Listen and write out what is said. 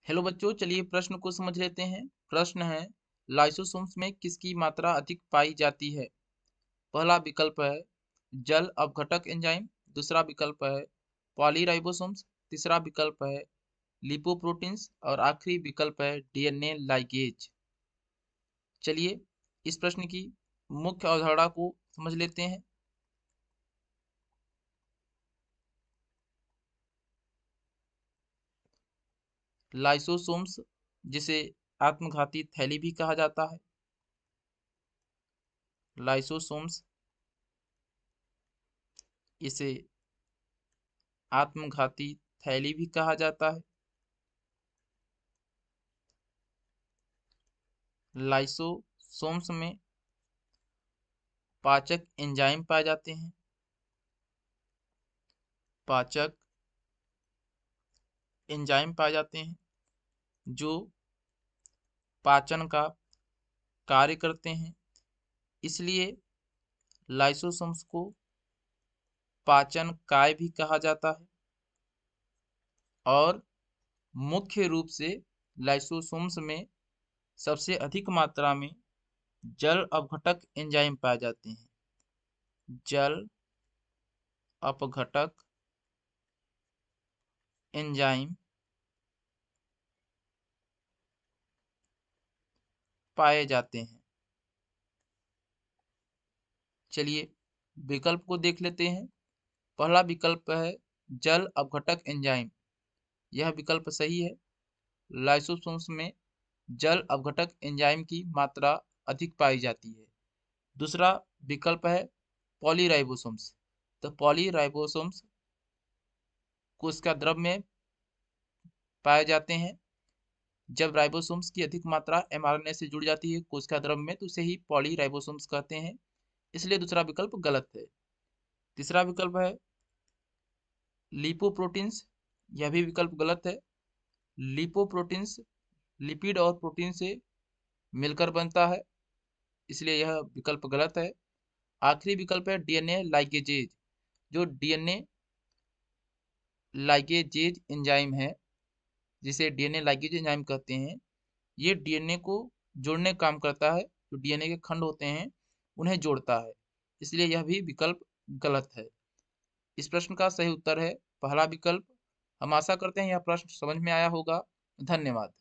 Hello बच्चों, चलिए प्रश्न को समझ लेते हैं। प्रश्न है, लाइसोसोम्स में किसकी मात्रा अधिक पाई जाती है? पहला विकल्प है जल अपघटक एंजाइम, दूसरा विकल्प है पॉलीराइबोसोम्स, तीसरा विकल्प है लिपोप्रोटीन्स और आखिरी विकल्प है डीएनए लाइगेज। चलिए इस प्रश्न की मुख्य अवधारणा को समझ लेते हैं। लाइसोसोम्स जिसे आत्मघाती थैली भी कहा जाता है, लाइसोसोम्स इसे आत्मघाती थैली भी कहा जाता है। लाइसोसोम्स में पाचक एंजाइम पाए जाते हैं। पाचक एंजाइम पाए जाते हैं जो पाचन का कार्य करते हैं। इसलिए लाइसोसोम्स को पाचन काय भी कहा जाता है। और मुख्य रूप से लाइसोसोम्स में सबसे अधिक मात्रा में जल अपघटक एंजाइम पाए जाते हैं। जल अपघटक एंजाइम पाए जाते हैं। चलिए विकल्प को देख लेते हैं। पहला विकल्प है जल अपघटक एंजाइम, यह विकल्प सही है। लाइसोसोम्स में जल अपघटक एंजाइम की मात्रा अधिक पाई जाती है। दूसरा विकल्प है पॉलीराइबोसोम्स, तो पॉलीराइबोसोम्स कोशिका द्रव में पाए जाते हैं। जब राइबोसोम्स की अधिक मात्रा एमआरएनए से जुड़ जाती है कोशिका द्रव में तो उसे ही पॉलीराइबोसोम्स कहते हैं। इसलिए दूसरा विकल्प गलत है। तीसरा विकल्प है लिपोप्रोटीन्स, यह भी विकल्प गलत है। लिपोप्रोटीन्स लिपिड और प्रोटीन से मिलकर बनता है, इसलिए यह विकल्प गलत है। आखिरी विकल्प है डीएनए लाइगेजेज, जो डीएनए लाइगेजेज एंजाइम है, जिसे डीएनए लाइगेज एंजाइम कहते हैं। ये डीएनए को जोड़ने का काम करता है। जो डीएनए के खंड होते हैं उन्हें जोड़ता है, इसलिए यह भी विकल्प गलत है। इस प्रश्न का सही उत्तर है पहला विकल्प। हम आशा करते हैं यह प्रश्न समझ में आया होगा। धन्यवाद।